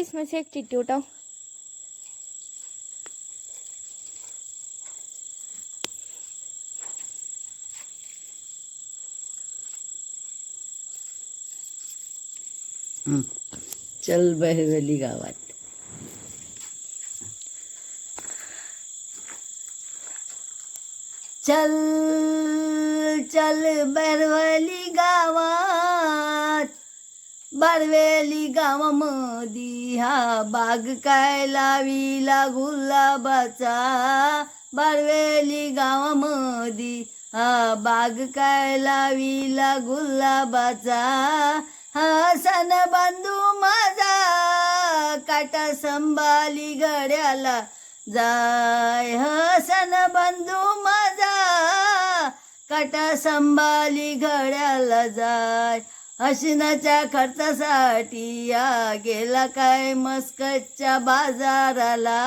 इसमें से एक चिट्ठी उठाओ। चल बहिरवली गावात। चल चल बहिरवली गावात, बारवेली गावामधी हा बाग काय लाविला गुलाबाचा, बारवेली गावामधी हा बाग काय लाविला गुलाबाचा, हा सन बंधू माझा काटा संभाली गड्याला जाय, हा सन बंधू माझा काटा संभाली घड्याला जाय, हसनाच्या खर्चासाठी या गेला काय मस्कतच्या बाजाराला,